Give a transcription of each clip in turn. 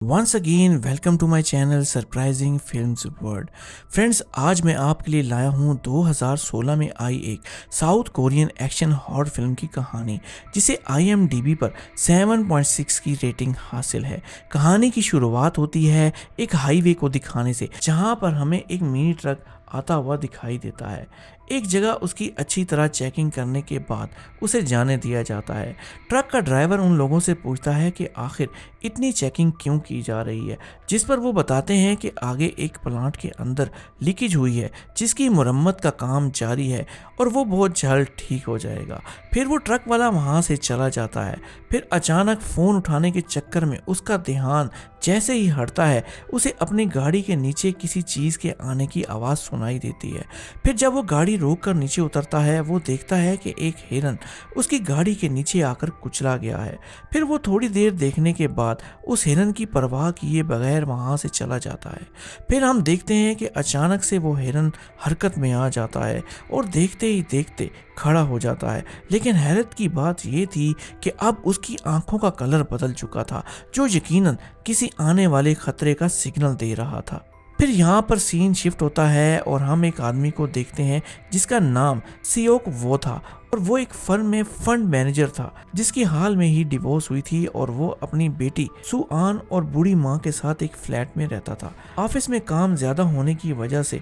Once again welcome to my channel surprising films world. Friends, आज मैं आपके लिए लाया हूँ 2016 में आई एक south Korean action horror film की कहानी, जिसे IMDb पर 7.6 की रेटिंग हासिल है। कहानी की शुरुआत होती है एक हाईवे को दिखाने से, जहाँ पर हमें एक मिनी ट्रक आता हुआ दिखाई देता है। एक जगह उसकी अच्छी तरह चेकिंग करने के बाद उसे जाने दिया जाता है। ट्रक का ड्राइवर उन लोगों से पूछता है कि आखिर इतनी चेकिंग क्यों की जा रही है, जिस पर वो बताते हैं कि आगे एक प्लांट के अंदर लीकेज हुई है, जिसकी मुरम्मत का काम जारी है और वो बहुत जल्द ठीक हो जाएगा। फिर वो ट्रक वाला वहाँ से चला जाता है। फिर अचानक फ़ोन उठाने के चक्कर में उसका ध्यान जैसे ही हटता है, उसे अपनी गाड़ी के नीचे किसी चीज़ के आने की आवाज़ सुनाई देती है। फिर जब वो गाड़ी रोक कर नीचे उतरता है, वो देखता है कि एक हिरन उसकी गाड़ी के नीचे आकर कुचला गया है। फिर वो थोड़ी देर देखने के बाद उस हिरन की परवाह किए बगैर वहाँ से चला जाता है। फिर हम देखते हैं कि अचानक से वो हिरन हरकत में आ जाता है और देखते ही देखते खड़ा हो जाता है। लेकिन हैरत की बात ये थी कि अब उसकी आंखों का कलर बदल चुका था, जो यकीनन किसी आने वाले खतरे का सिग्नल दे रहा था। फिर यहाँ पर सीन शिफ्ट होता है और हम एक आदमी को देखते हैं जिसका नाम सियोक वो था, और वो एक फर्म में फंड मैनेजर था, जिसकी हाल में ही डिवोर्स हुई थी और वो अपनी बेटी सुआन और बूढ़ी माँ के साथ एक फ्लैट में रहता था। ऑफिस में काम ज्यादा होने की वजह से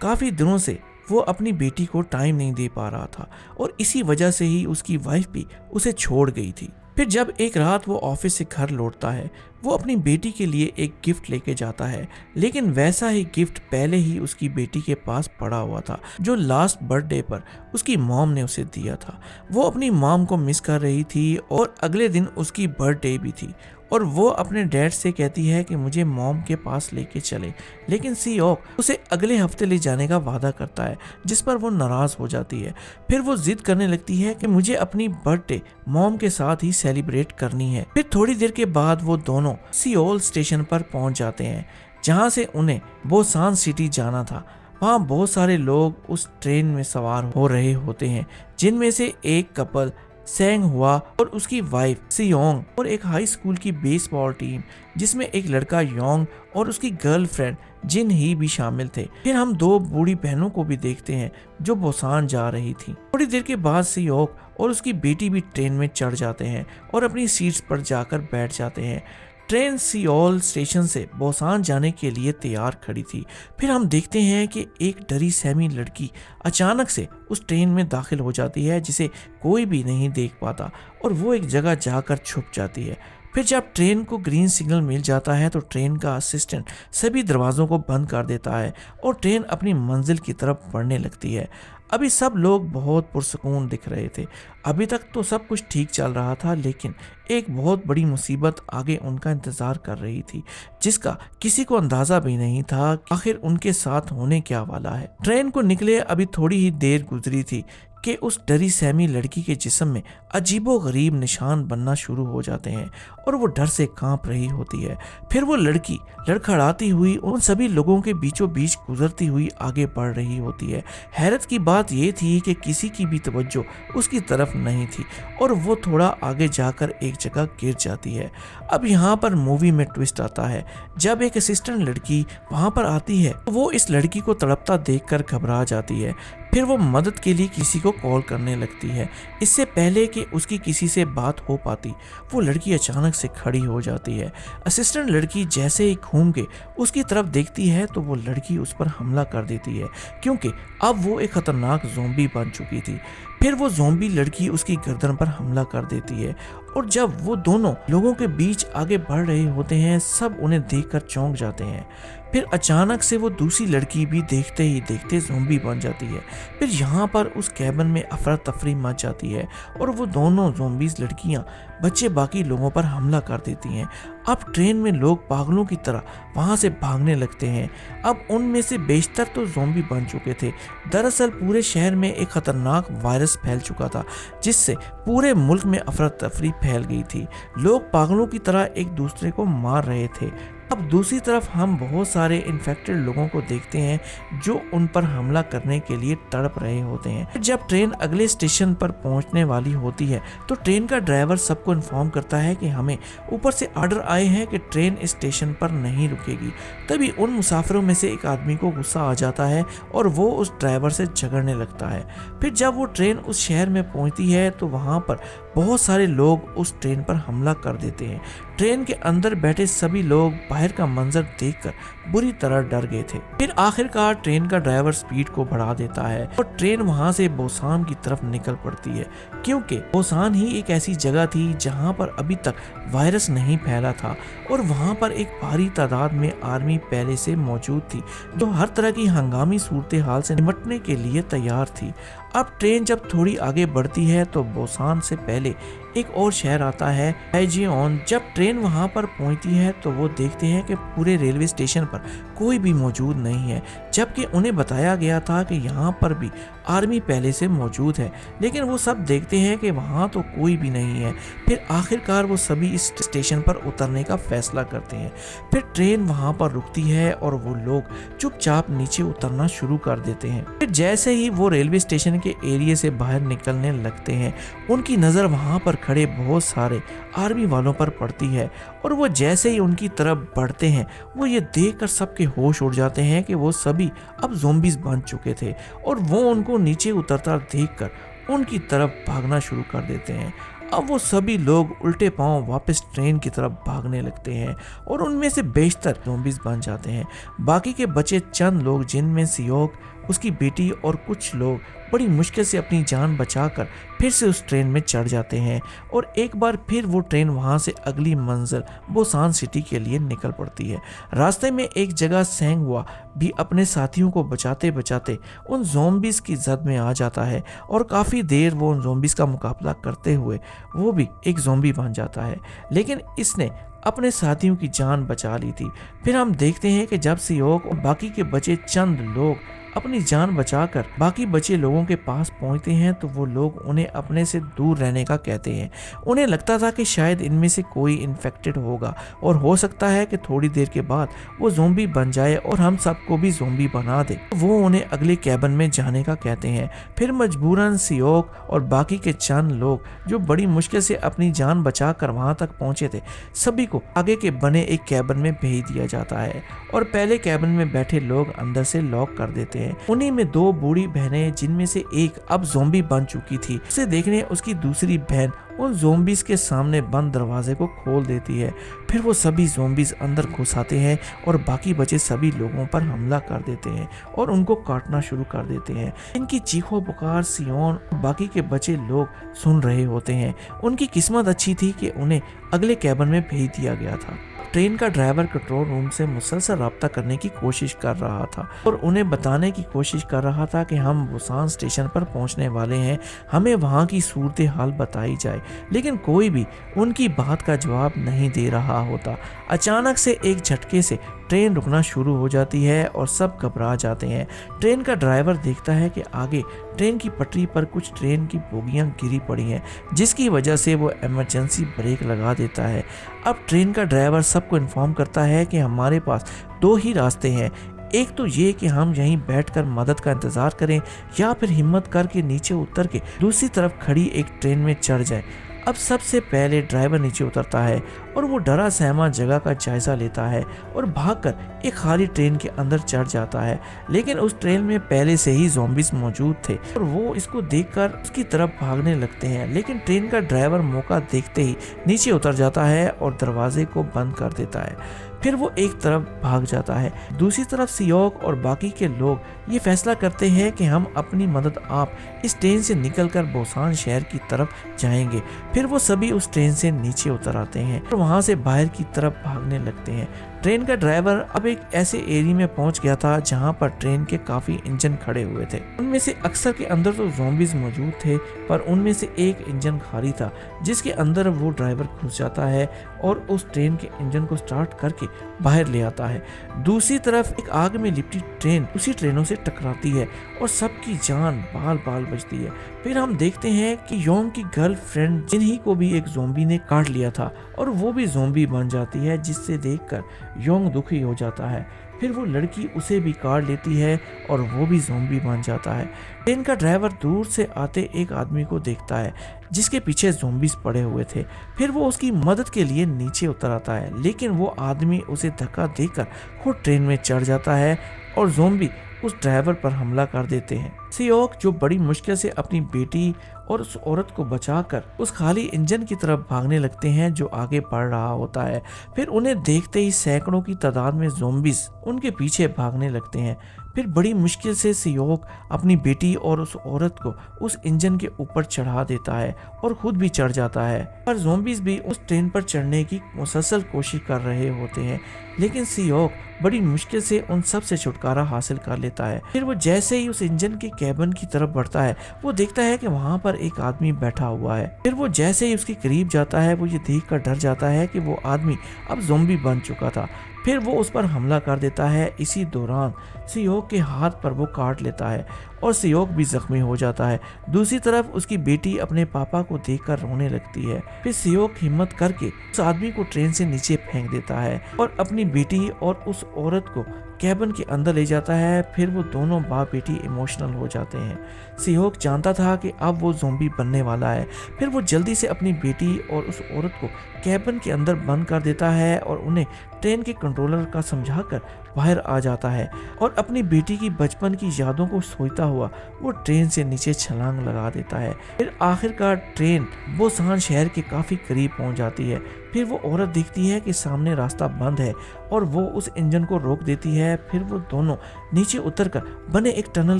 काफी दिनों से वो अपनी बेटी को टाइम नहीं दे पा रहा था, और इसी वजह से ही उसकी वाइफ भी उसे छोड़ गई थी। फिर जब एक रात वो ऑफिस से घर लौटता है, वो अपनी बेटी के लिए एक गिफ्ट लेके जाता है, लेकिन वैसा ही गिफ्ट पहले ही उसकी बेटी के पास पड़ा हुआ था, जो लास्ट बर्थडे पर उसकी मॉम ने उसे दिया था। वो अपनी मॉम को मिस कर रही थी और अगले दिन उसकी बर्थडे भी थी, और वो अपने डैड से कहती है कि मुझे मॉम के पास लेके चले, लेकिन सियोक उसे अगले हफ्ते ले जाने का वादा करता है, जिस पर वो नाराज हो जाती है। फिर वो जिद करने लगती है कि मुझे अपनी बर्थडे मॉम के साथ ही सेलिब्रेट करनी है। फिर थोड़ी देर के बाद वो दोनों सियोल स्टेशन पर पहुंच जाते हैं, जहां से उन्हें बोसान सिटी जाना था। वहाँ बहुत सारे लोग उस ट्रेन में सवार हो रहे होते हैं, जिनमें से एक कपल सेंग हुआ और उसकी वाइफ सियोंग, और एक हाई स्कूल की बेसबॉल टीम जिसमें एक लड़का योंग और उसकी गर्लफ्रेंड जिन ही भी शामिल थे। फिर हम दो बूढ़ी बहनों को भी देखते हैं जो बोसान जा रही थी। थोड़ी देर के बाद सियोक और उसकी बेटी भी ट्रेन में चढ़ जाते हैं और अपनी सीट्स पर जाकर बैठ जाते हैं। ट्रेन सियोल स्टेशन से बोसान जाने के लिए तैयार खड़ी थी। फिर हम देखते हैं कि एक डरी सहमी लड़की अचानक से उस ट्रेन में दाखिल हो जाती है, जिसे कोई भी नहीं देख पाता, और वो एक जगह जाकर छुप जाती है। फिर जब ट्रेन को ग्रीन सिग्नल मिल जाता है तो ट्रेन का असिस्टेंट सभी दरवाजों को बंद कर देता है और ट्रेन अपनी मंजिल की तरफ बढ़ने लगती है। अभी सब लोग बहुत पुरसुकून दिख रहे थे। अभी तक तो सब कुछ ठीक चल रहा था, लेकिन एक बहुत बड़ी मुसीबत आगे उनका इंतजार कर रही थी, जिसका किसी को अंदाजा भी नहीं था आखिर उनके साथ होने क्या वाला है। ट्रेन को निकले अभी थोड़ी ही देर गुजरी थी कि उस डरी सहमी लड़की के जिस्म में अजीबो गरीब निशान बनना शुरू हो जाते हैं और वो डर से कांप रही होती है। फिर वो लड़की लड़खड़ाती हुई उन सभी लोगों के बीचों बीच गुजरती हुई आगे बढ़ रही होती है। हैरत की बात ये थी कि किसी की भी तवज्जो उसकी तरफ नहीं थी और वो थोड़ा आगे जाकर एक जगह गिर जाती है। अब यहाँ पर मूवी में ट्विस्ट आता है। जब एक असिस्टेंट लड़की वहाँ पर आती है तो वो इस लड़की को तड़पता देखकर घबरा जाती है। फिर वो मदद के लिए किसी को कॉल करने लगती है। इससे पहले कि उसकी किसी से बात हो पाती, वो लड़की अचानक से खड़ी हो जाती है। असिस्टेंट लड़की जैसे ही घूम के उसकी तरफ देखती है तो वो लड़की उस पर हमला कर देती है, क्योंकि अब वो एक खतरनाक ज़ॉम्बी बन चुकी थी। फिर वो ज़ॉम्बी लड़की उसकी गर्दन पर हमला कर देती है, और जब वो दोनों लोगों के बीच आगे बढ़ रहे होते हैं, सब उन्हें देखकर चौंक जाते हैं। फिर अचानक से वो दूसरी लड़की भी देखते ही देखते ज़ॉम्बी बन जाती है। फिर यहाँ पर उस कैबिन में अफरा तफरी मच जाती है और वो दोनों ज़ॉम्बीज़ लड़कियाँ बच्चे बाकी लोगों पर हमला कर देती हैं। अब ट्रेन में लोग पागलों की तरह वहाँ से भागने लगते हैं। अब उनमें से बेशतर तो ज़ॉम्बी बन चुके थे। दरअसल पूरे शहर में एक खतरनाक वायरस फैल चुका था, जिससे पूरे मुल्क में अफरा तफरी फैल गई थी। लोग पागलों की तरह एक दूसरे को मार रहे थे। अब दूसरी तरफ हम बहुत सारे इन्फेक्टेड लोगों को देखते हैं जो उन पर हमला करने के लिए तड़प रहे होते हैं। जब ट्रेन अगले स्टेशन पर पहुंचने वाली होती है तो ट्रेन का ड्राइवर सबको इन्फॉर्म करता है कि हमें ऊपर से ऑर्डर आए हैं कि ट्रेन इस स्टेशन पर नहीं रुकेगी। तभी उन मुसाफिरों में से एक आदमी को गुस्सा आ जाता है और वो उस ड्राइवर से झगड़ने लगता है। फिर जब वो ट्रेन उस शहर में पहुंचती है तो वहां पर बहुत सारे लोग उस ट्रेन पर हमला कर देते हैं। ट्रेन के अंदर बैठे सभी लोग बाहर का मंजर देखकर बुरी तरह डर गए थे। फिर आखिरकार ट्रेन का ड्राइवर स्पीड को बढ़ा देता है और ट्रेन वहां से बोसान की तरफ निकल पड़ती है, क्योंकि बोसान ही एक ऐसी जगह थी जहां पर अभी तक वायरस नहीं फैला था और वहां पर एक भारी तादाद में आर्मी पहले से मौजूद थी जो हर तरह की हंगामी सूरत हाल से निपटने के लिए तैयार थी। अब ट्रेन जब थोड़ी आगे बढ़ती है तो बोसान से पहले एक और शहर आता है हैजियोन। जब ट्रेन वहां पर पहुंचती है तो वो देखते हैं कि पूरे रेलवे स्टेशन पर कोई भी मौजूद नहीं है, जबकि उन्हें बताया गया था कि यहाँ पर भी आर्मी पहले से मौजूद है, लेकिन वो सब देखते हैं कि वहाँ तो कोई भी नहीं है। फिर आखिरकार वो सभी इस स्टेशन पर उतरने का फैसला करते हैं। फिर ट्रेन वहाँ पर रुकती है और वो लोग चुपचाप नीचे उतरना शुरू कर देते हैं। फिर जैसे ही वो रेलवे स्टेशन के एरिया से बाहर निकलने लगते हैं उनकी नज़र वहाँ पर खड़े बहुत सारे आर्मी वालों पर पड़ती है और वो जैसे ही उनकी तरफ बढ़ते हैं वो ये देखकर सबके होश उड़ जाते हैं कि वो सभी अब ज़ॉम्बीज़ बन चुके थे और वो उनको नीचे उतरता देखकर उनकी तरफ भागना शुरू कर देते हैं। अब वो सभी लोग उल्टे पांव वापस ट्रेन की तरफ भागने लगते हैं और उनमें से बेशतर ज़ॉम्बीज़ बन जाते हैं। बाकी के बचे चंद लोग, जिनमें सियोक, उसकी बेटी और कुछ लोग बड़ी मुश्किल से अपनी जान बचाकर फिर से उस ट्रेन में चढ़ जाते हैं और एक बार फिर वो ट्रेन वहां से अगली मंजिल बोसान सिटी के लिए निकल पड़ती है। रास्ते में एक जगह सेंगहुआ भी अपने साथियों को बचाते बचाते उन ज़ॉम्बीज़ की जद में आ जाता है और काफ़ी देर वो उन ज़ॉम्बीज़ का मुकाबला करते हुए वो भी एक ज़ॉम्बी बन जाता है, लेकिन इसने अपने साथियों की जान बचा ली थी। फिर हम देखते हैं कि जब सियोक और बाकी के बचे चंद लोग अपनी जान बचाकर बाकी बचे लोगों के पास पहुंचते हैं तो वो लोग उन्हें अपने से दूर रहने का कहते हैं। उन्हें लगता था कि शायद इनमें से कोई इन्फेक्टेड होगा और हो सकता है कि थोड़ी देर के बाद वो ज़ॉम्बी बन जाए और हम सबको भी ज़ॉम्बी बना दे। वो उन्हें अगले कैबिन में जाने का कहते हैं। फिर मजबूरन सियोक और बाकी के चंद लोग जो बड़ी मुश्किल से अपनी जान बचाकर वहां तक पहुंचे थे, सभी को आगे के बने एक कैबिन में भेज दिया जाता है और पहले कैबिन में बैठे लोग अंदर से लॉक कर देते हैं। उन्हीं में दो बूढ़ी बहनें, जिनमें से एक अब ज़ॉम्बी बन चुकी थी, उसे देखने उसकी दूसरी बहन उन ज़ॉम्बीज़ के सामने बंद दरवाजे को खोल देती है। फिर वो सभी ज़ॉम्बीज़ अंदर घुस आते हैं और बाकी बचे सभी लोगों पर हमला कर देते हैं और उनको काटना शुरू कर देते हैं। इनकी चीखों पुकार सियोन और बाकी के बचे लोग सुन रहे होते हैं। उनकी किस्मत अच्छी थी कि उन्हें अगले कैबिन में भेज दिया गया था। ट्रेन का ड्राइवर कंट्रोल रूम से मुसलसल रब्ता करने की कोशिश कर रहा था और उन्हें बताने की कोशिश कर रहा था कि हम बुसान स्टेशन पर पहुंचने वाले हैं, हमें वहां की सूरत हाल बताई जाए, लेकिन कोई भी उनकी बात का जवाब नहीं दे रहा होता। अचानक से एक झटके से ट्रेन रुकना शुरू हो जाती है और सब घबरा जाते हैं। ट्रेन का ड्राइवर देखता है कि आगे ट्रेन की पटरी पर कुछ ट्रेन की बोगियां गिरी पड़ी हैं, जिसकी वजह से वो इमरजेंसी ब्रेक लगा देता है। अब ट्रेन का ड्राइवर सबको इन्फॉर्म करता है कि हमारे पास दो ही रास्ते हैं, एक तो ये कि हम यहीं बैठकर मदद का इंतज़ार करें या फिर हिम्मत करके नीचे उतर के दूसरी तरफ खड़ी एक ट्रेन में चढ़ जाएं। अब सबसे पहले ड्राइवर नीचे उतरता है और वो डरा सहमा जगह का जायजा लेता है और भागकर एक खाली ट्रेन के अंदर चढ़ जाता है, लेकिन उस ट्रेन में पहले से ही ज़ॉम्बीज़ मौजूद थे और वो इसको देखकर उसकी तरफ भागने लगते हैं, लेकिन ट्रेन का ड्राइवर मौका देखते ही नीचे उतर जाता है और दरवाजे को बंद कर देता है। फिर वो एक तरफ भाग जाता है। दूसरी तरफ सियोक और बाकी के लोग ये फैसला करते हैं कि हम अपनी मदद आप इस ट्रेन से निकलकर बोसान शहर की तरफ जाएंगे। फिर वो सभी उस ट्रेन से नीचे उतर आते हैं और वहां से बाहर की तरफ भागने लगते हैं। ट्रेन का ड्राइवर अब एक ऐसे एरिया में पहुंच गया था जहां पर ट्रेन के काफी इंजन खड़े हुए थे। उनमें से अक्सर के अंदर तो ज़ॉम्बीज़ मौजूद थे, पर उनमें से एक इंजन खाली था जिसके अंदर वो ड्राइवर घुस जाता है और उस ट्रेन के इंजन को स्टार्ट करके बाहर ले आता है। दूसरी तरफ एक आग में लिपटी ट्रेन उसी ट्रेनों से टकराती है और सबकी जान बाल बाल बचती है। फिर हम देखते हैं कि योंग की गर्लफ्रेंड जिन्ही को भी एक ज़ोंबी ने काट लिया था और वो भी ज़ोंबी बन जाती है, जिससे देखकर योंग दुखी हो जाता है। फिर वो लड़की उसे भी काट लेती है और वो भी ज़ोंबी बन जाता है। ट्रेन का ड्राइवर दूर से आते एक आदमी को देखता है जिसके पीछे ज़ोंबीज पड़े हुए थे। फिर वो उसकी मदद के लिए नीचे उतर आता है, लेकिन वो आदमी उसे धक्का देकर खुद ट्रेन में चढ़ जाता है और ज़ोंबी उस ड्राइवर पर हमला कर देते हैं। सियोक जो बड़ी मुश्किल से अपनी बेटी और उस औरत को बचाकर उस खाली इंजन की तरफ भागने लगते हैं जो आगे बढ़ रहा होता है। फिर उन्हें देखते ही सैकड़ों की तादाद में ज़ोंबीज उनके पीछे भागने लगते हैं। फिर बड़ी मुश्किल से सियोक अपनी बेटी और उस औरत को उस इंजन के ऊपर चढ़ा देता है और खुद भी चढ़ जाता है। पर ज़ोंबीज भी उस ट्रेन पर चढ़ने की मुसलसल कोशिश कर रहे होते हैं, लेकिन सियोक बड़ी मुश्किल से उन सब से छुटकारा हासिल कर लेता है। फिर वो जैसे ही उस इंजन के कैबिन की तरफ बढ़ता है, वो देखता है कि वहाँ पर एक आदमी बैठा हुआ है। फिर वो जैसे ही उसके करीब जाता है, वो ये देखकर डर जाता है कि वो आदमी अब ज़ोंबी बन चुका था। फिर वो उस पर हमला कर देता है। इसी दौरान सियोक के हाथ पर वो काट लेता है और सियोक भी जख्मी हो जाता है। दूसरी तरफ उसकी बेटी अपने पापा को देखकर रोने लगती है। फिर सियोक हिम्मत करके उस आदमी को ट्रेन से नीचे फेंक देता है और अपनी बेटी और उस औरत को कैबिन के अंदर ले जाता है। फिर वो दोनों बाप बेटी इमोशनल हो जाते हैं। सियोक जानता था कि अब वो ज़ोंबी बनने वाला है। फिर वो जल्दी से अपनी बेटी और उस औरत को कैबिन के अंदर बंद कर देता है और उन्हें ट्रेन के कंट्रोलर का समझाकर बाहर आ जाता है और अपनी बेटी की बचपन की यादों को सोचता हुआ वो ट्रेन से नीचे छलांग लगा देता है। फिर आखिरकार ट्रेन बोसान शहर के काफ़ी करीब पहुंच जाती है। फिर वो औरत देखती है कि सामने रास्ता बंद है और वो उस इंजन को रोक देती है। फिर वो दोनों नीचे उतरकर बने एक टनल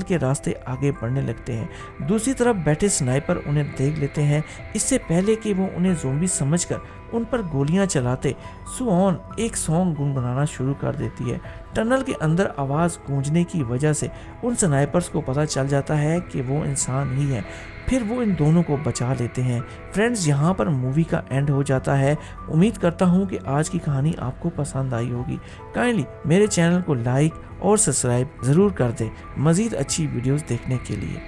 के रास्ते आगे बढ़ने लगते हैं। दूसरी तरफ बैठे स्नाइपर उन्हें देख लेते हैं। इससे पहले कि वो उन्हें ज़ोंबी समझकर उन पर गोलियां चलाते, सुऑन एक सॉन्ग गुनगुनाना शुरू कर देती है। टनल के अंदर आवाज़ गूंजने की वजह से उन स्नाइपर्स को पता चल जाता है कि वो इंसान ही है। फिर वो इन दोनों को बचा लेते हैं। फ्रेंड्स, यहाँ पर मूवी का एंड हो जाता है। उम्मीद करता हूँ कि आज की कहानी आपको पसंद आई होगी। काइंडली मेरे चैनल को लाइक और सब्सक्राइब ज़रूर कर दें मज़ीद अच्छी वीडियोज़ देखने के लिए।